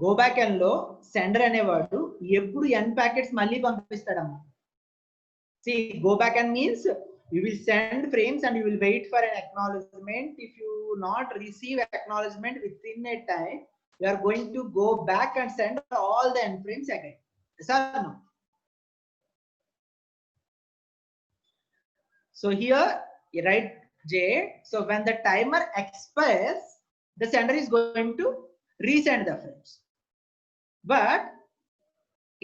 Go back and లో sender అనేవాడు ఎప్పుడు n packets మళ్ళీ పంపిస్తాడమ్మా. See, go back and means you will send frames and you will wait for an acknowledgement. If you not receive acknowledgement within a time, you are going to go back and send all the n frames again. Yes or no? So here you write J. So when the timer expires, the sender is going to resend the frames. But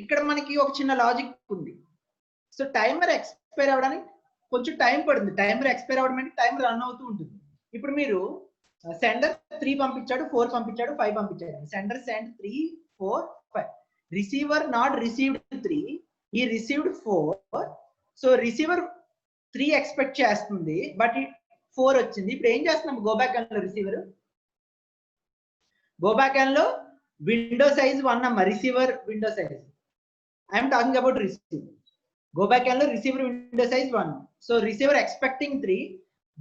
ఇక్కడ మనకి ఒక చిన్న logic ఉంది. So timer expire అవ్వడానికి కొంచెం time పడుతుంది. Timer expire అవ్వడం అంటే టైం రన్ అవుతూ ఉంటుంది. ఇప్పుడు మీరు సెండర్ 3 పంపించాడు, 4 పంపించాడు, 5 పంపించాడు. Sender send 3, 4, 5. Receiver not received 3, he received 4. So receiver 3 expect చేస్తుంది, బట్ 4 వచ్చింది. ఇప్పుడు ఏం చేస్తున్నాం? గో బ్యాక్ అండ్ లో రిసీవర్ గో బ్యాక్ అండ్ లో విండో సైజ్ 1 అమ్మ, receiver window size. I'm talking about receiver. Go back and receiver window size 1. So receiver expecting 3.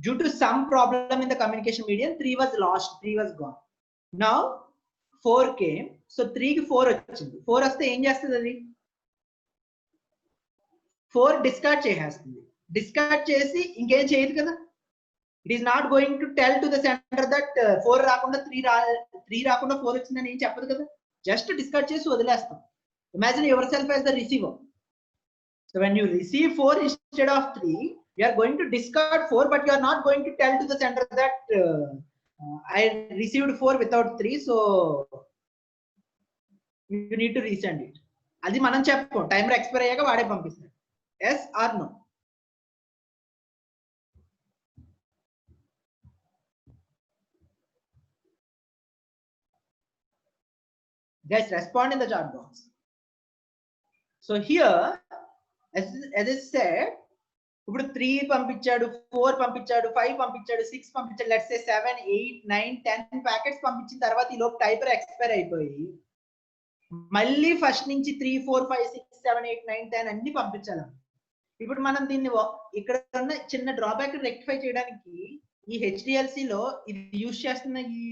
Due to some problem in the communication medium, 3 was lost, 3 was gone. Now 4 came. So 3 ki 4 వచ్చింది. 4 వస్తే ఏం చేస్తుంది? అది 4 discard చేసేస్తుంది. Discard చేసి ఇంకేం చేయదు కదా. It is not going to tell to the sender that 4 రాకుండా 3 రాకుండా 4 వచ్చిందని ఏం చెప్పదు కదా. జస్ట్ డిస్కార్డ్ చేసి వదిలేస్తాం. Imagine yourself as the receiver. So when you receive 4 instead of 3, you are going to discard 4, but you are not going to tell to the sender that I received 4 without 3. So You need to resend it. అది మనం చెప్పం, timer expire అయ్యాక వాడే పంపిస్తాడు. yes or no? Guys, respond in the chat box. So here, as I said, ఇప్పుడు 3 పంపించాడు, 4 పంపించాడు, 5 పంపించాడు, 6 పంపించాడు, లెట్స్ సే 7 8 9 10 ప్యాకెట్స్ పంపించిన తర్వాత ఈ లోపు టైపర్ ఎక్స్పైర్ అయిపోయి మళ్ళీ ఫస్ట్ నుంచి 3 4 5 6 7 8 9 10 అన్ని పంపించాలి. ఇప్పుడు మనం దీన్ని ఇక్కడ ఉన్న చిన్న డ్రాబ్యాక్ రెక్టిఫై చేయడానికి ఈ HDLC లో ఇది యూజ్ చేస్తున్న ఈ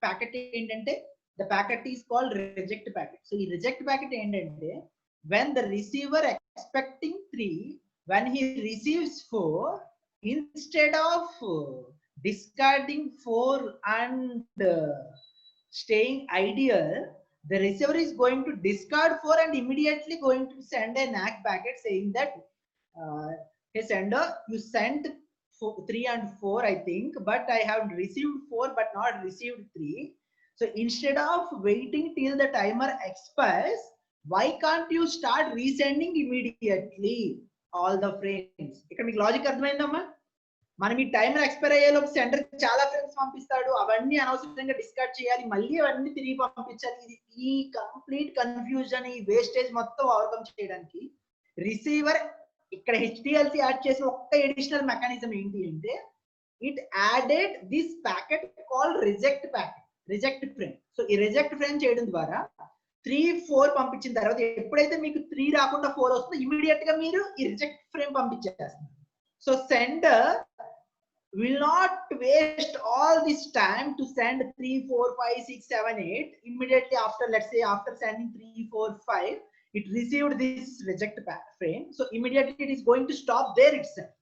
ప్యాకెట్ ఏంటంటే the packet is called reject packet. So ఈ reject packet ఏంటంటే when the receiver expecting 3, when he receives 4, instead of discarding 4 and staying ideal, the receiver is going to discard 4 and immediately going to send a NAC packet saying that hey sender, you sent 3 and 4 I think, but I have received 4 but not received 3. So instead of waiting till the timer expires, why can't you start resending immediately all the frames? ఇక్కడ మీకు logic అర్థమైందమ్మా? మనం ఈ timer expire అయ్యేలోపు sender చాలా frames పంపిస్తాడు, అవన్నీ అనవసరంగా డిస్కార్డ్ చేయాలి, మళ్ళీ అవన్నీ తిరిగి పంపించాలి. ఇది ఈ కంప్లీట్ కన్ఫ్యూజన్, ఈ వేస్టేజ్ మొత్తం ఓవర్కమ్ చేయడానికి రిసీవర్ ఇక్కడ HDLC యాడ్ చేసిన ఒక్క ఎడిషనల్ మెకానిజం ఏంటి అంటే it added this packet called reject packet, reject frame. So ఈ రిజెక్ట్ ఫ్రేమ్ చేయడం ద్వారా 3 4 పంపించిన తర్వాత ఎప్పుడైతే మీకు 3 రాకుండా 4 వస్తుందో ఇమీడియట్ గా మీరు ఈ రిజెక్ట్ ఫ్రేమ్ పంపించేస్తారు. So sender will not waste all this time to send 3 4 5 6 7 8 immediately after, let's say after sending 3 4 5 it received this reject frame. So immediately it is going to stop there itself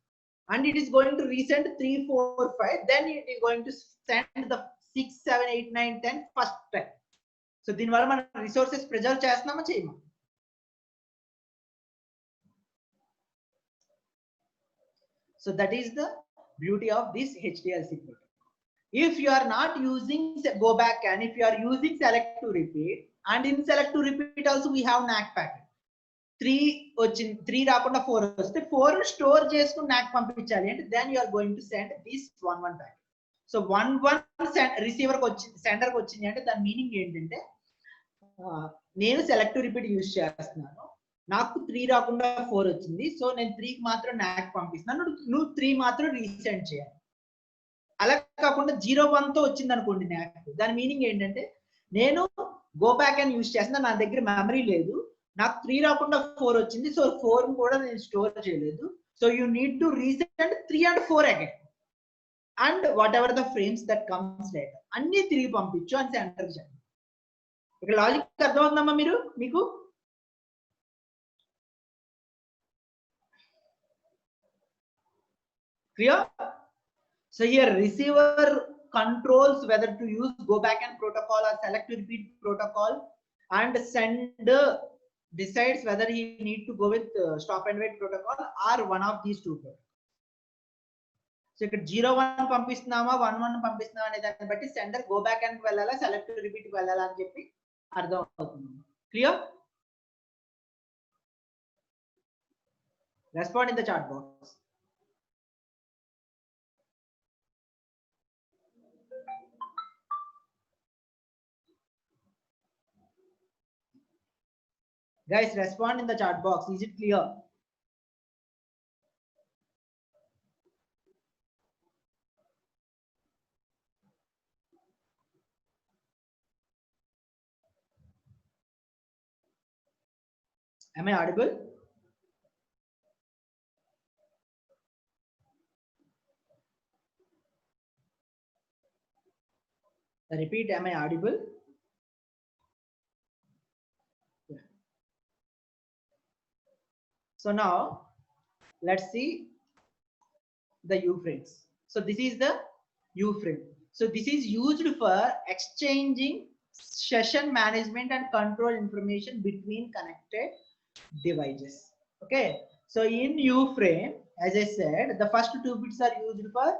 and it is going to resend 3 4 5, then it is going to send the 6 7 8 9 10 first time. So దీని వల్ల మనం resources preserve చేస్తున్నామా చేయమా? So that is the beauty of this HDLC protocol. If you are not using go back and if you are using select to repeat, and in select to repeat also we have NAC packet. 3 వచ్చింది, 3 రాకుండా 4 వస్తే 4 store చేసుకుని NAC పంపించాలి అంటే then you are going to send this 1 1 packet. So 1 1 receiver కి వచ్చింది, sender కి వచ్చింది అంటే దాని మీనింగ్ ఏంటంటే నేను సెలెక్ట్ టు రిపీట్ యూజ్ చేస్తున్నాను, నాకు 3 రాకుండా 4 వచ్చింది, సో నేను 3 కి మాత్రం NAC పంపిస్తున్నాను, నువ్వు 3 మాత్రం రీసెండ్ చేయాలి. అలా కాకుండా 0 1 తో వచ్చింది అనుకోండి NAC, దాని మీనింగ్ ఏంటంటే నేను గో బ్యాక్ అని యూజ్ చేస్తున్నా, నా దగ్గర మెమరీ లేదు, నాకు 3 రాకుండా 4 వచ్చింది, సో 4 కూడా నేను స్టోర్ చేయలేదు, so you need to resend 3 and 4 again and whatever the frames that comes later అన్ని తిరిగి పంపించు అని సెంటర్ చెప్పండి. ఇక్కడ లాజిక్ అర్థమవుతుందమ్మా మీకు? clear? So here receiver controls whether to use go back and protocol or select to repeat protocol, and sender decides whether he need to go with stop and wait protocol or one of these two protocols. So ఇక్కడ 0 1 పంపిస్తున్నామా 1 1 పంపిస్తున్నామా అనే దాన్ని బట్టి sender go back N వెళ్ళాలా selective repeat కి వెళ్ళాలా అని చెప్పి అర్థం అవుతుంది. Clear? Respond in the chat box. Guys, respond in the chat box. Is it clear? Am I audible? Repeat, am I audible? Yeah. So now let's see the U frames. So this is the U frame. So this is used for exchanging session management and control information between connected devices. Okay, so in U frame, as I said, the first 2 bits are used for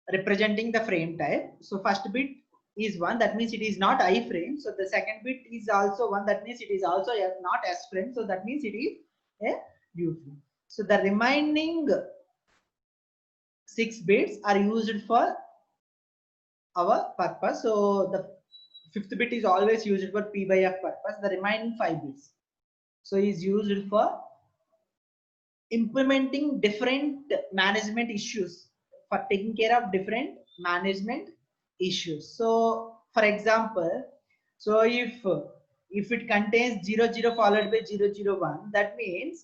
representing the frame type. So first bit is 1, that means it is not I frame. So the second bit is also 1, that means it is also not S frame. So that means it is a U frame. So the remaining 6 bits are used for our purpose. So the fifth bit is always used for P by F purpose. The remaining 5 bits so is used for implementing different management issues, for taking care of different management issues. So for example, so if it contains 00 followed by 001, that means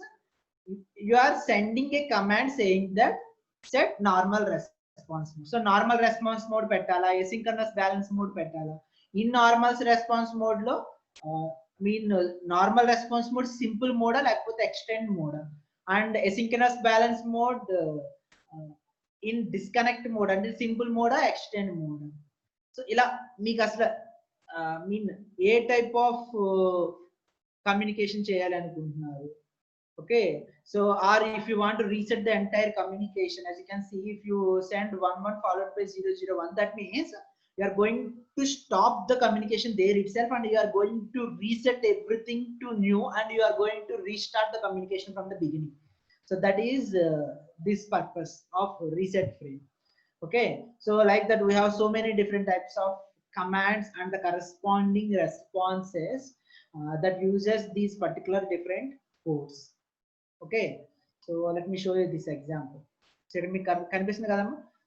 you are sending a command saying that set normal response mode. So normal response mode petala, asynchronous balance mode petala. In normal response mode lo normal response mode simple mode lekapothe extend mode, and asynchronous balance mode in disconnect mode and simple mode extend mode. So ila meeku asla A type of communication cheyali anukuntunnaru. Okay, so or if you want to reset the entire communication, as you can see, if you send 11 followed by 001, that means you are going to stop the communication there itself and you are going to reset everything to new and you are going to restart the communication from the beginning. So that is this purpose of reset frame. Okay, so like that we have so many different types of commands and the corresponding responses that uses these particular different codes. Okay, so let me show you this example. So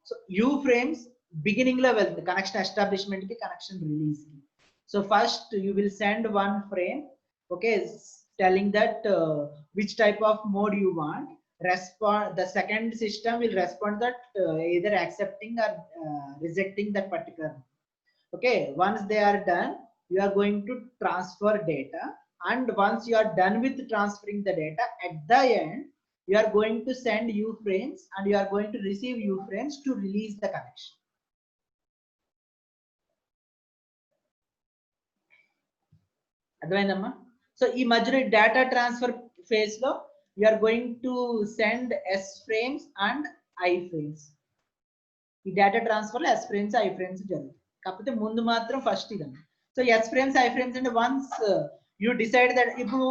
so U frames beginning level, the connection establishment ki connection release ki. So first you will send one frame, okay, telling that which type of mode you want. Respond, the second system will respond that either accepting or rejecting that particular. Okay, once they are done, you are going to transfer data, and once you are done with transferring the data, at the end you are going to send U frames and you are going to receive U frames to release the connection. Advainamma? So ee major data transfer phase lo you are going to send S frames and I frames. ఈ data transfer లో S frames I frames జరుగుతాయి. కాకపోతే ముందు మాత్రం first ఇదండి. So S frames I frames అంటే once you decide that ఇప్పుడు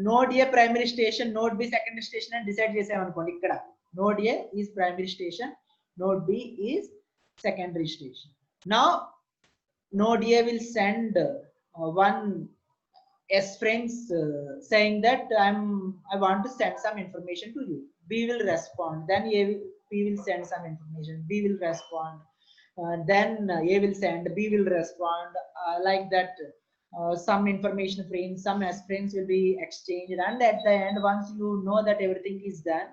node A primary station, node B secondary station అని డిసైడ్ చేసామనుకోండి, ఇక్కడ node A is primary station, node B is secondary station. Now node A will send one S frames saying that I want to send some information to you. B will respond. Then B will send some information. B will respond. Then A will send. B will respond. Like that, some information frames, some S frames will be exchanged. And at the end, once you know that everything is done,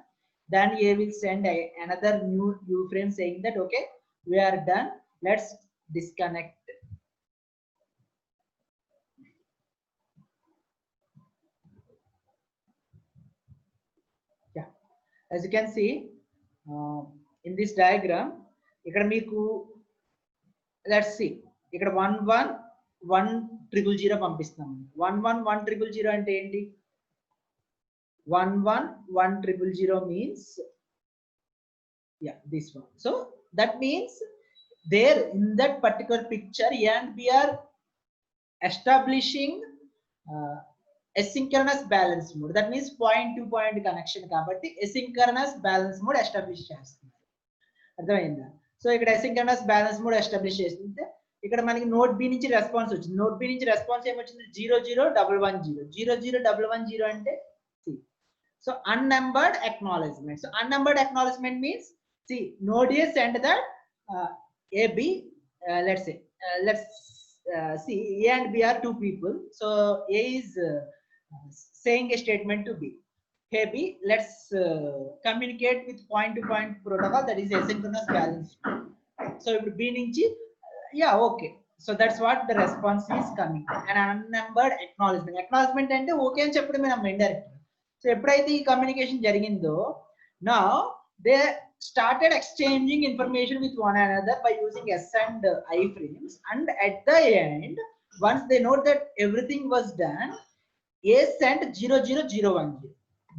then A will send another new U frame saying that okay, we are done. Let's disconnect. Yeah, as you can see in this diagram, ikkada meeku let's see, ikkada 11100 పంపిస్తాం. 11100 అంటే ఏంటి? 11100 means yeah, this one. So that means there in that particular picture A and B are establishing asynchronous balance mode. That means point to point connection కాబట్టి asynchronous balance mode establish చేస్తున్నారు. అర్థమైందా? So ఇక్కడ asynchronous balance mode establish చేస్తుంటే ఇక్కడ మనకి node B నుంచి response వచ్చింది. Node B నుంచి రెస్పాన్స్ ఏమొచ్చింది? 00110. 00110 అంటే so unnumbered acknowledgement. So unnumbered acknowledgement means see node A send that AB, let's say see A and B are two people. So A is saying a statement to B. Hey B, let's communicate with point to point protocol, that is asynchronous balance. So if B nunchi yeah, okay, so that's what the response is coming. An unnumbered acknowledgement. Acknowledgement ante okay అని చెప్పడమే మనం indirect. So ఎప్పుడైతే ఈ communication జరిగిందో, now they started exchanging information with one another by using S and I frames, and at the end once they know that everything was done, A sent 00010.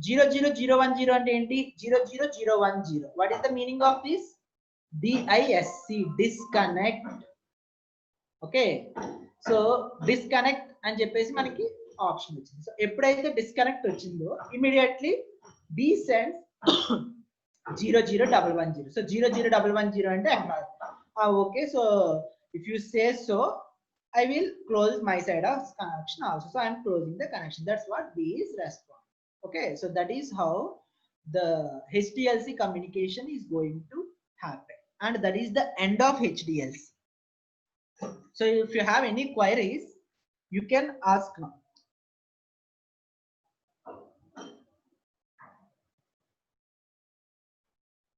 00010 అంటే ఏంటి? 00010. What is the meaning of this? DISC, disconnect. Okay so disconnect అని చెప్పేసి మనకి option వచ్చింది. So ఎప్పుడైతే disconnect వచ్చిందో immediately B sends 00110. So 00110 అంటే okay so if you say so I will close my side of connection also. So I am closing the connection. That's what B is responding. Okay, so that is how the HDLC communication is going to happen, and that is the end of HDLC. So if you have any queries, you can ask now.